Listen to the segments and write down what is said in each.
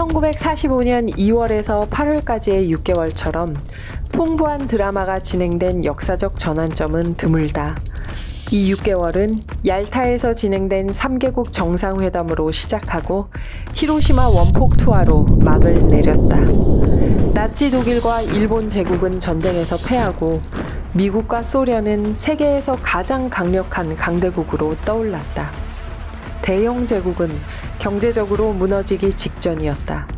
1945년 2월에서 8월까지의 6개월처럼 풍부한 드라마가 진행된 역사적 전환점은 드물다. 이 6개월은 얄타에서 진행된 3개국 정상회담으로 시작하고 히로시마 원폭 투하로 막을 내렸다. 나치 독일과 일본 제국은 전쟁에서 패하고 미국과 소련은 세계에서 가장 강력한 강대국으로 떠올랐다. 대영 제국은 경제적으로 무너지기 직전이었다.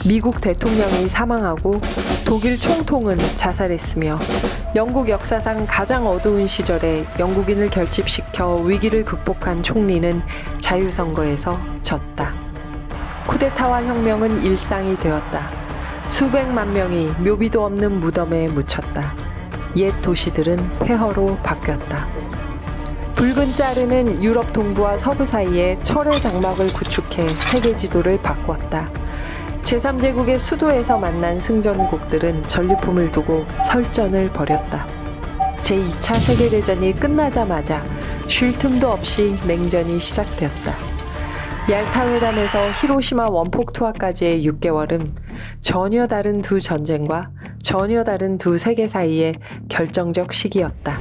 미국 대통령이 사망하고 독일 총통은 자살했으며 영국 역사상 가장 어두운 시절에 영국인을 결집시켜 위기를 극복한 총리는 자유선거에서 졌다. 쿠데타와 혁명은 일상이 되었다. 수백만 명이 묘비도 없는 무덤에 묻혔다. 옛 도시들은 폐허로 바뀌었다. 붉은 짜르는 유럽 동부와 서부 사이에 철의 장막을 구축해 세계 지도를 바꿨다. 제3제국의 수도에서 만난 승전국들은 전리품을 두고 설전을 벌였다. 제2차 세계대전이 끝나자마자 쉴 틈도 없이 냉전이 시작되었다. 얄타 회담에서 히로시마 원폭 투하까지의 6개월은 전혀 다른 두 전쟁과 전혀 다른 두 세계 사이의 결정적 시기였다.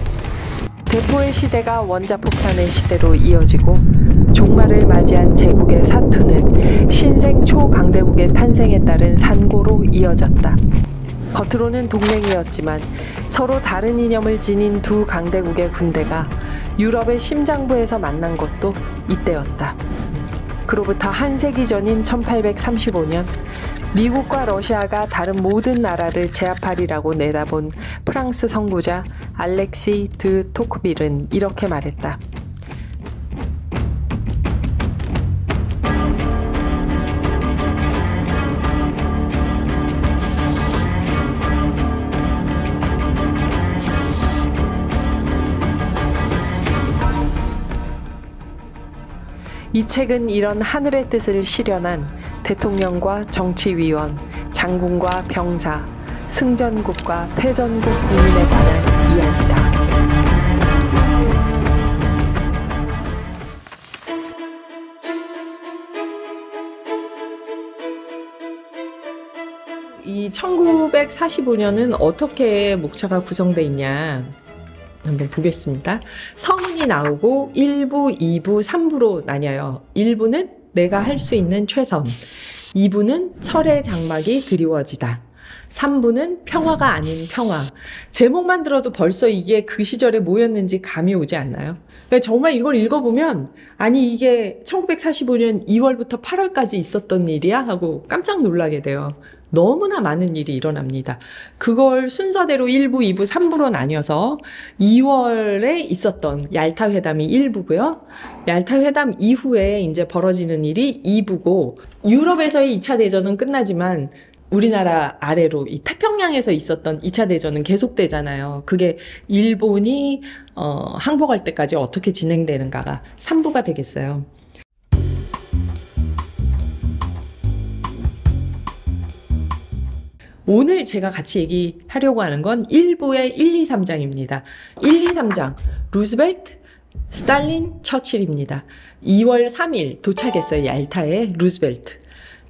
대포의 시대가 원자폭탄의 시대로 이어지고 종말을 맞이한 제국의 사투는 신생 초강대국의 탄생에 따른 산고로 이어졌다. 겉으로는 동맹이었지만 서로 다른 이념을 지닌 두 강대국의 군대가 유럽의 심장부에서 만난 것도 이때였다. 그로부터 한 세기 전인 1835년 미국과 러시아가 다른 모든 나라를 제압하리라고 내다본 프랑스 선구자 알렉시 드 토크빌은 이렇게 말했다. 이 책은 이런 하늘의 뜻을 실현한 대통령과 정치위원, 장군과 병사, 승전국과 패전국 국민에 관한 이야기다. 이 1945년은 어떻게 목차가 구성되어 있냐 한번 보겠습니다. 서문이 나오고 1부, 2부, 3부로 나뉘어요. 1부는 내가 할 수 있는 최선, 2부는 철의 장막이 드리워지다, 3부는 평화가 아닌 평화. 제목만 들어도 벌써 이게 그 시절에 뭐였는지 감이 오지 않나요? 그러니까 정말 이걸 읽어보면 아니 이게 1945년 2월부터 8월까지 있었던 일이야? 하고 깜짝 놀라게 돼요. 너무나 많은 일이 일어납니다. 그걸 순서대로 1부, 2부, 3부로 나뉘어서 2월에 있었던 얄타 회담이 1부고요. 얄타 회담 이후에 이제 벌어지는 일이 2부고, 유럽에서의 2차 대전은 끝나지만 우리나라 아래로 이 태평양에서 있었던 2차 대전은 계속되잖아요. 그게 일본이 항복할 때까지 어떻게 진행되는가가 3부가 되겠어요. 오늘 제가 같이 얘기하려고 하는 건 1부의 1, 2, 3장입니다. 1, 2, 3장 루즈벨트, 스탈린, 처칠입니다. 2월 3일 도착했어요. 얄타에 루즈벨트.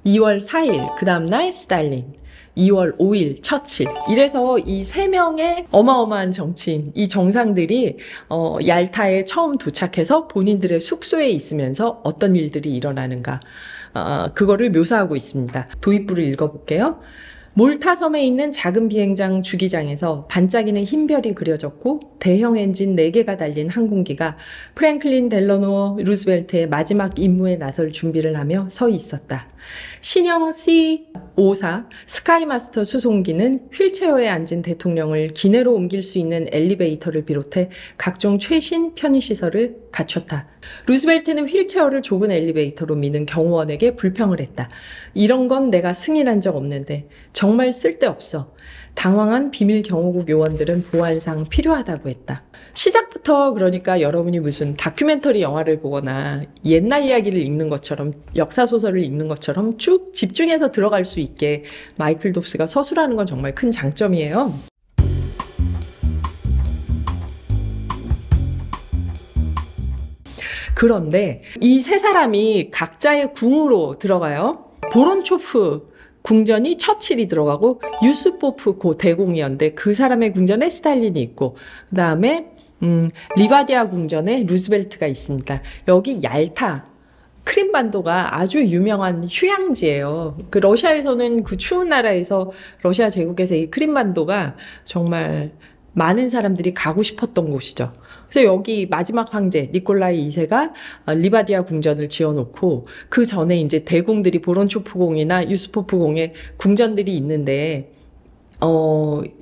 2월 4일 그 다음날 스탈린, 2월 5일 처칠. 이래서 이 세 명의 어마어마한 정치인, 이 정상들이 얄타에 처음 도착해서 본인들의 숙소에 있으면서 어떤 일들이 일어나는가, 그거를 묘사하고 있습니다. 도입부를 읽어볼게요. 몰타 섬에 있는 작은 비행장 주기장에서 반짝이는 흰 별이 그려졌고 대형 엔진 4개가 달린 항공기가 프랭클린 델러노 루즈벨트의 마지막 임무에 나설 준비를 하며 서 있었다. 신형 C-54 스카이마스터 수송기는 휠체어에 앉은 대통령을 기내로 옮길 수 있는 엘리베이터를 비롯해 각종 최신 편의시설을 갖췄다. 루즈벨트는 휠체어를 좁은 엘리베이터로 미는 경호원에게 불평을 했다. 이런 건 내가 승인한 적 없는데 정말 쓸데없어. 당황한 비밀 경호국 요원들은 보안상 필요하다고 했다. 시작부터 그러니까 여러분이 무슨 다큐멘터리 영화를 보거나 옛날 이야기를 읽는 것처럼, 역사소설을 읽는 것처럼 쭉 집중해서 들어갈 수 있게 마이클 돕스가 서술하는 건 정말 큰 장점이에요. 그런데 이 세 사람이 각자의 궁으로 들어가요. 보론초프 궁전이 처칠이 들어가고 유스포프 고 대공이었는데 그 사람의 궁전에 스탈린이 있고 그 다음에 리바디아 궁전에 루즈벨트가 있습니다. 여기 얄타 크림반도가 아주 유명한 휴양지예요. 그 러시아에서는 그 추운 나라에서 러시아 제국에서 이 크림반도가 정말 많은 사람들이 가고 싶었던 곳이죠. 그래서 여기 마지막 황제 니콜라이 2세가 리바디아 궁전을 지어놓고 그 전에 이제 대공들이 보론초프 공이나 유스포프 공의 궁전들이 있는데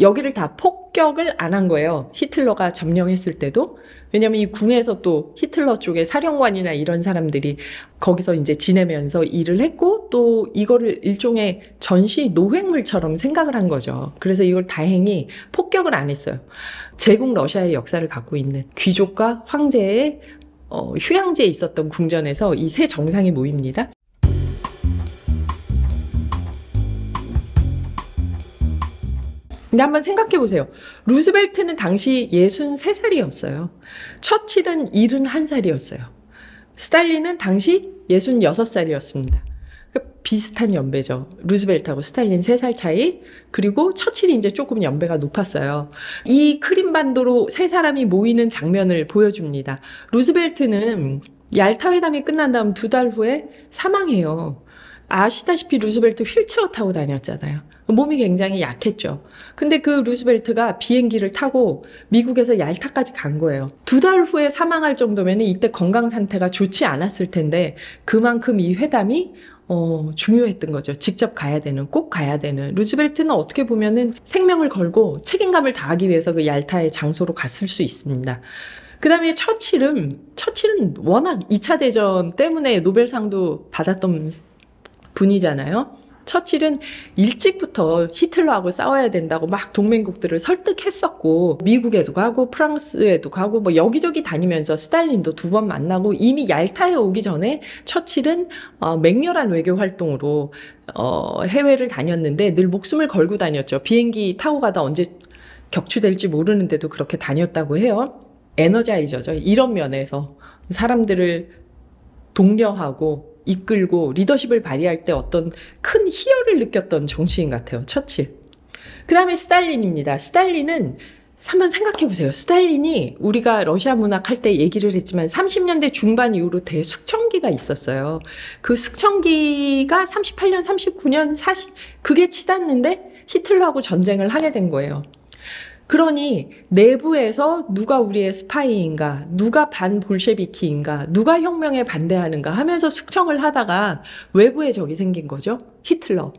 여기를 다 폭격을 안 한 거예요. 히틀러가 점령했을 때도. 왜냐면 이 궁에서 또 히틀러 쪽의 사령관이나 이런 사람들이 거기서 이제 지내면서 일을 했고 또 이거를 일종의 전시 노획물처럼 생각을 한 거죠. 그래서 이걸 다행히 폭격을 안 했어요. 제국 러시아의 역사를 갖고 있는 귀족과 황제의 휴양지에 있었던 궁전에서 이 세 정상이 모입니다. 근데 한번 생각해 보세요. 루즈벨트는 당시 63살이었어요. 처칠은 71살이었어요. 스탈린은 당시 66살이었습니다. 비슷한 연배죠. 루즈벨트하고 스탈린 3살 차이. 그리고 처칠이 이제 조금 연배가 높았어요. 이 크림반도로 세 사람이 모이는 장면을 보여줍니다. 루즈벨트는 얄타 회담이 끝난 다음 2달 후에 사망해요. 아시다시피 루즈벨트 휠체어 타고 다녔잖아요. 몸이 굉장히 약했죠. 근데 그 루즈벨트가 비행기를 타고 미국에서 얄타까지 간 거예요. 2달 후에 사망할 정도면 이때 건강 상태가 좋지 않았을 텐데 그만큼 이 회담이 중요했던 거죠. 직접 가야 되는, 꼭 가야 되는. 루즈벨트는 어떻게 보면은 생명을 걸고 책임감을 다하기 위해서 그 얄타의 장소로 갔을 수 있습니다. 그 다음에 처칠은 워낙 2차 대전 때문에 노벨상도 받았던 분이잖아요. 처칠은 일찍부터 히틀러하고 싸워야 된다고 막 동맹국들을 설득했었고 미국에도 가고 프랑스에도 가고 뭐 여기저기 다니면서 스탈린도 2번 만나고 이미 얄타에 오기 전에 처칠은 맹렬한 외교 활동으로 해외를 다녔는데 늘 목숨을 걸고 다녔죠. 비행기 타고 가다 언제 격추될지 모르는데도 그렇게 다녔다고 해요. 에너자이저죠. 이런 면에서 사람들을 독려하고 이끌고 리더십을 발휘할 때 어떤 큰 희열을 느꼈던 정치인 같아요. 처칠. 그 다음에 스탈린입니다. 스탈린은 한번 생각해 보세요. 스탈린이 우리가 러시아 문학 할 때 얘기를 했지만 30년대 중반 이후로 대숙청기가 있었어요. 그 숙청기가 38년, 39년, 40 그게 치닫는데 히틀러하고 전쟁을 하게 된 거예요. 그러니 내부에서 누가 우리의 스파이인가, 누가 반볼셰비키인가, 누가 혁명에 반대하는가 하면서 숙청을 하다가 외부에 적이 생긴 거죠. 히틀러.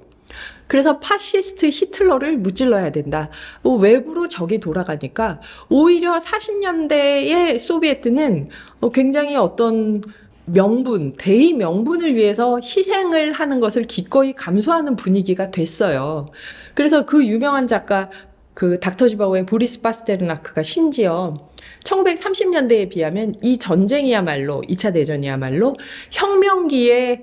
그래서 파시스트 히틀러를 무찔러야 된다. 외부로 적이 돌아가니까 오히려 40년대의 소비에트는 굉장히 어떤 명분, 대의 명분을 위해서 희생을 하는 것을 기꺼이 감수하는 분위기가 됐어요. 그래서 그 유명한 작가 그 닥터 지바오의 보리스 파스테르나크가 심지어 1930년대에 비하면 이 전쟁이야말로 2차 대전이야말로 혁명기에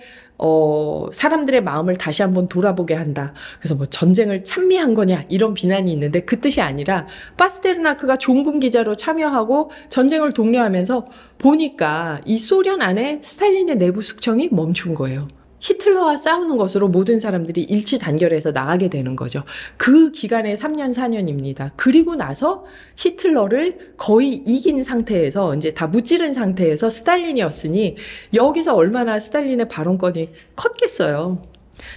사람들의 마음을 다시 한번 돌아보게 한다. 그래서 뭐 전쟁을 찬미한 거냐 이런 비난이 있는데 그 뜻이 아니라 파스테르나크가 종군 기자로 참여하고 전쟁을 독려하면서 보니까 이 소련 안에 스탈린의 내부 숙청이 멈춘 거예요. 히틀러와 싸우는 것으로 모든 사람들이 일치 단결해서 나가게 되는 거죠. 그 기간의 3년, 4년입니다. 그리고 나서 히틀러를 거의 이긴 상태에서 이제 다 무찌른 상태에서 스탈린이었으니 여기서 얼마나 스탈린의 발언권이 컸겠어요.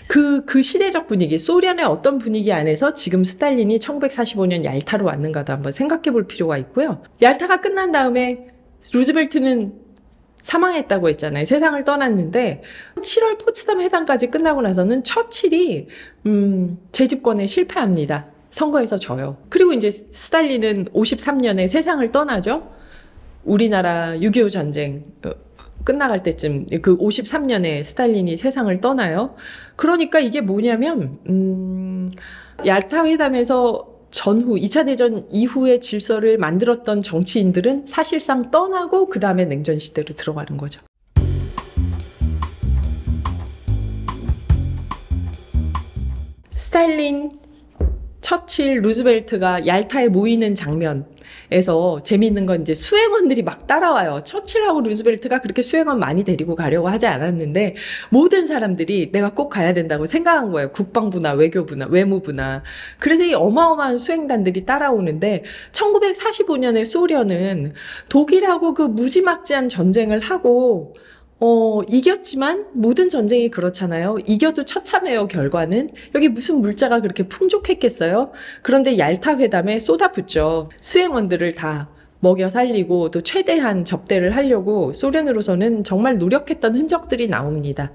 그 시대적 분위기, 소련의 어떤 분위기 안에서 지금 스탈린이 1945년 얄타로 왔는가도 한번 생각해 볼 필요가 있고요. 얄타가 끝난 다음에 루즈벨트는 사망했다고 했잖아요. 세상을 떠났는데 7월 포츠담 회담까지 끝나고 나서는 처칠이 재집권에 실패합니다. 선거에서 져요. 그리고 이제 스탈린은 53년에 세상을 떠나죠. 우리나라 6.25 전쟁 끝나갈 때쯤 그 53년에 스탈린이 세상을 떠나요. 그러니까 이게 뭐냐면 얄타 회담에서 전후 2차 대전 이후의 질서를 만들었던 정치인들은 사실상 떠나고 그 다음에 냉전 시대로 들어가는 거죠. 스탈린 처칠, 루즈벨트가 얄타에 모이는 장면에서 재미있는 건 이제 수행원들이 막 따라와요. 처칠하고 루즈벨트가 그렇게 수행원 많이 데리고 가려고 하지 않았는데 모든 사람들이 내가 꼭 가야 된다고 생각한 거예요. 국방부나 외교부나 외무부나. 그래서 이 어마어마한 수행단들이 따라오는데 1945년에 소련은 독일하고 그 무지막지한 전쟁을 하고 이겼지만 모든 전쟁이 그렇잖아요. 이겨도 처참해요, 결과는. 여기 무슨 물자가 그렇게 풍족했겠어요? 그런데 얄타 회담에 쏟아붓죠. 수행원들을 다 먹여 살리고 또 최대한 접대를 하려고 소련으로서는 정말 노력했던 흔적들이 나옵니다.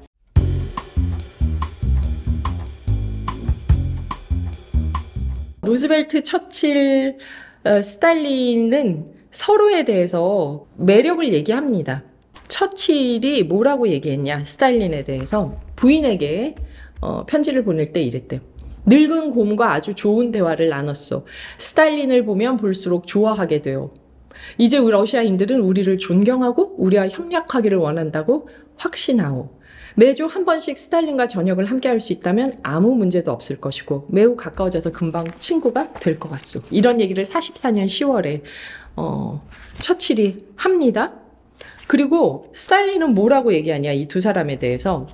루즈벨트, 처칠, 스탈린은 서로에 대해서 매력을 얘기합니다. 처칠이 뭐라고 얘기했냐, 스탈린에 대해서. 부인에게 편지를 보낼 때 이랬대요. 늙은 곰과 아주 좋은 대화를 나눴소. 스탈린을 보면 볼수록 좋아하게 돼요. 이제 러시아인들은 우리를 존경하고 우리와 협력하기를 원한다고 확신하오. 매주 한 번씩 스탈린과 저녁을 함께 할 수 있다면 아무 문제도 없을 것이고 매우 가까워져서 금방 친구가 될 것 같소. 이런 얘기를 44년 10월에 처칠이 합니다. 그리고 스탈린은 뭐라고 얘기하냐, 이 두 사람에 대해서.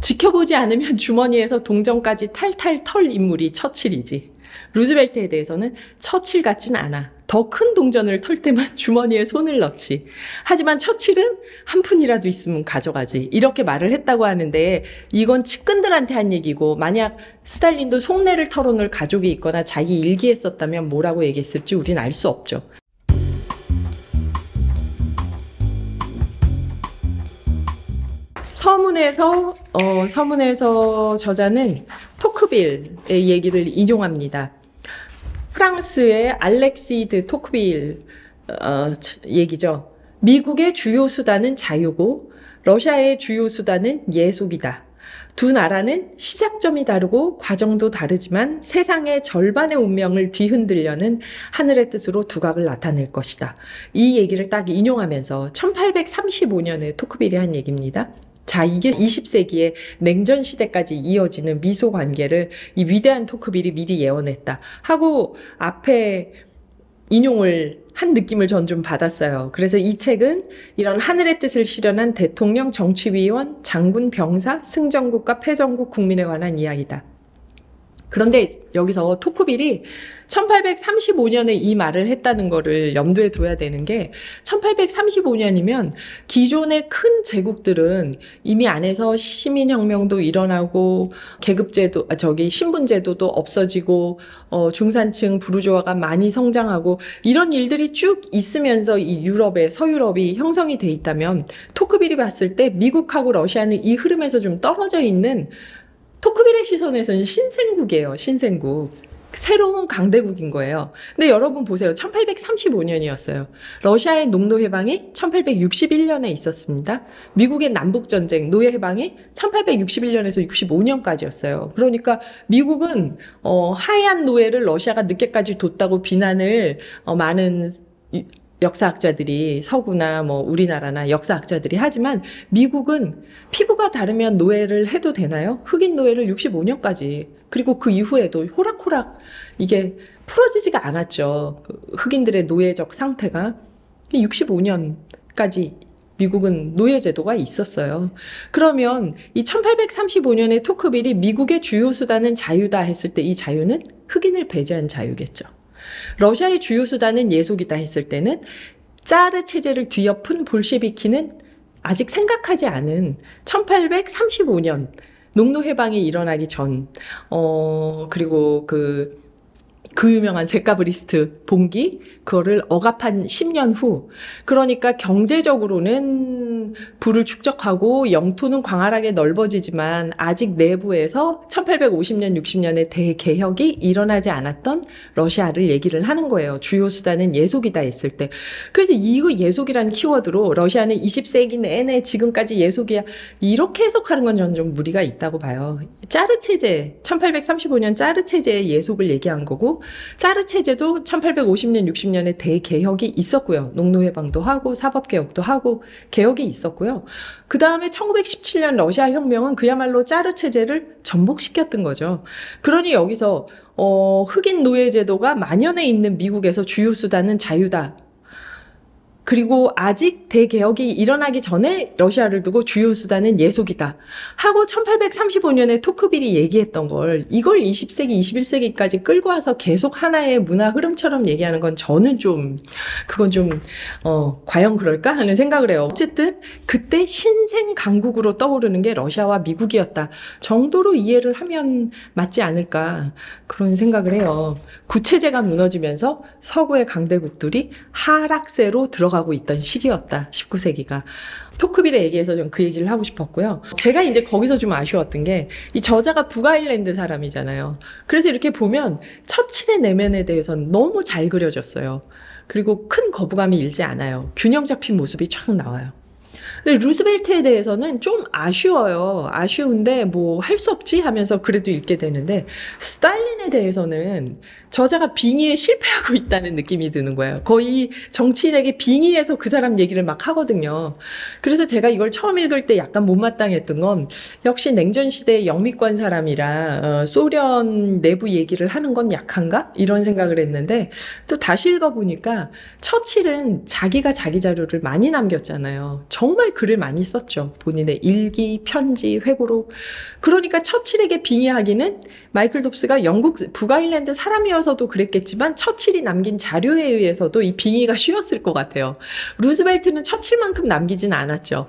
지켜보지 않으면 주머니에서 동전까지 탈탈 털 인물이 처칠이지. 루즈벨트에 대해서는 처칠 같진 않아. 더 큰 동전을 털 때만 주머니에 손을 넣지. 하지만 처칠은 한 푼이라도 있으면 가져가지. 이렇게 말을 했다고 하는데 이건 측근들한테 한 얘기고, 만약 스탈린도 속내를 털어놓을 가족이 있거나 자기 일기에 썼다면 뭐라고 얘기했을지 우린 알 수 없죠. 서문에서 저자는 토크빌의 얘기를 인용합니다. 프랑스의 알렉시 드 토크빌 얘기죠. 미국의 주요 수단은 자유고 러시아의 주요 수단은 예속이다. 두 나라는 시작점이 다르고 과정도 다르지만 세상의 절반의 운명을 뒤흔들려는 하늘의 뜻으로 두각을 나타낼 것이다. 이 얘기를 딱 인용하면서 1835년에 토크빌이 한 얘기입니다. 자, 이게 20세기의 냉전 시대까지 이어지는 미소 관계를 이 위대한 토크빌이 미리 예언했다 하고 앞에 인용을 한 느낌을 전 좀 받았어요. 그래서 이 책은 이런 하늘의 뜻을 실현한 대통령, 정치위원, 장군, 병사, 승전국과 패전국 국민에 관한 이야기다. 그런데 여기서 토크빌이 1835년에 이 말을 했다는 거를 염두에 둬야 되는 게, 1835년이면 기존의 큰 제국들은 이미 안에서 시민혁명도 일어나고 계급제도, 신분제도도 없어지고 중산층 부르주아가 많이 성장하고 이런 일들이 쭉 있으면서 이 유럽의 서유럽이 형성이 돼 있다면, 토크빌이 봤을 때 미국하고 러시아는 이 흐름에서 좀 떨어져 있는, 토크빌의 시선에서는 신생국이에요. 신생국. 새로운 강대국인 거예요. 근데 여러분 보세요. 1835년이었어요. 러시아의 농노해방이 1861년에 있었습니다. 미국의 남북전쟁, 노예해방이 1861년에서 65년까지였어요. 그러니까 미국은 하얀 노예를 러시아가 늦게까지 뒀다고 비난을 많은 역사학자들이, 서구나 우리나라나 역사학자들이 하지만, 미국은 피부가 다르면 노예를 해도 되나요? 흑인 노예를 65년까지, 그리고 그 이후에도 호락호락 이게 풀어지지가 않았죠. 흑인들의 노예적 상태가. 65년까지 미국은 노예제도가 있었어요. 그러면 이 1835년에 토크빌이 미국의 주요 수단은 자유다 했을 때 이 자유는 흑인을 배제한 자유겠죠. 러시아의 주요 수단은 예속이다 했을 때는 짜르 체제를 뒤엎은 볼셰비키는 아직 생각하지 않은 1835년 농노해방이 일어나기 전, 그리고 그 유명한 제카브리스트 봉기, 그거를 억압한 10년 후, 그러니까 경제적으로는 부를 축적하고 영토는 광활하게 넓어지지만 아직 내부에서 1850년, 60년에 대개혁이 일어나지 않았던 러시아를 얘기를 하는 거예요. 주요 수단은 예속이다 했을 때. 그래서 이거 예속이라는 키워드로 러시아는 20세기 내내 지금까지 예속이야, 이렇게 해석하는 건 저는 좀 무리가 있다고 봐요. 짜르 체제, 1835년 짜르 체제의 예속을 얘기한 거고, 짜르 체제도 1850년, 60년에 대개혁이 있었고요. 농노해방도 하고 사법개혁도 하고 개혁이 있었고, 있었고요. 그 다음에 1917년 러시아 혁명은 그야말로 짜르 체제를 전복시켰던 거죠. 그러니 여기서 흑인 노예 제도가 만연해 있는 미국에서 주요 수단은 자유다. 그리고 아직 대개혁이 일어나기 전에 러시아를 두고 주요 수단은 예속이다. 하고 1835년에 토크빌이 얘기했던 걸 이걸 20세기, 21세기까지 끌고 와서 계속 하나의 문화 흐름처럼 얘기하는 건 저는 그건 과연 그럴까 하는 생각을 해요. 어쨌든 그때 신생 강국으로 떠오르는 게 러시아와 미국이었다 정도로 이해를 하면 맞지 않을까 그런 생각을 해요. 구체제가 무너지면서 서구의 강대국들이 하락세로 들어가고 있던 시기였다. 19세기가. 토크빌의 얘기에서 좀 그 얘기를 하고 싶었고요. 제가 이제 거기서 좀 아쉬웠던 게 이 저자가 북아일랜드 사람이잖아요. 그래서 이렇게 보면 처칠의 내면에 대해서는 너무 잘 그려졌어요. 그리고 큰 거부감이 일지 않아요. 균형 잡힌 모습이 쫙 나와요. 근데 루스벨트에 대해서는 좀 아쉬워요. 아쉬운데 뭐 할 수 없지 하면서 그래도 읽게 되는데 스탈린에 대해서는 저자가 빙의에 실패하고 있다는 느낌이 드는 거예요. 거의 정치인에게 빙의해서 그 사람 얘기를 막 하거든요. 그래서 제가 이걸 처음 읽을 때 약간 못마땅했던 건 역시 냉전 시대의 영미권 사람이라 소련 내부 얘기를 하는 건 약한가? 이런 생각을 했는데 또 다시 읽어보니까 처칠은 자기가 자기 자료를 많이 남겼잖아요. 정말 글을 많이 썼죠. 본인의 일기, 편지, 회고록. 그러니까 처칠에게 빙의하기는 마이클 돕스가 영국 북아일랜드 사람이어서도 그랬겠지만 처칠이 남긴 자료에 의해서도 이 빙의가 쉬웠을 것 같아요. 루즈벨트는 처칠만큼 남기진 않았죠.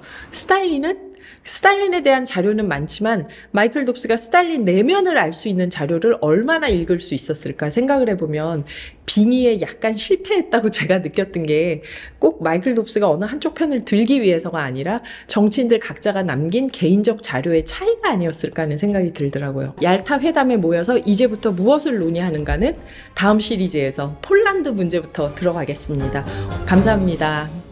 스탈린에 대한 자료는 많지만 마이클 돕스가 스탈린 내면을 알 수 있는 자료를 얼마나 읽을 수 있었을까 생각을 해보면 빙의에 약간 실패했다고 제가 느꼈던 게 꼭 마이클 돕스가 어느 한쪽 편을 들기 위해서가 아니라 정치인들 각자가 남긴 개인적 자료의 차이가 아니었을까 하는 생각이 들더라고요. 얄타 회담에 모여서 이제부터 무엇을 논의하는가는 다음 시리즈에서 폴란드 문제부터 들어가겠습니다. 감사합니다.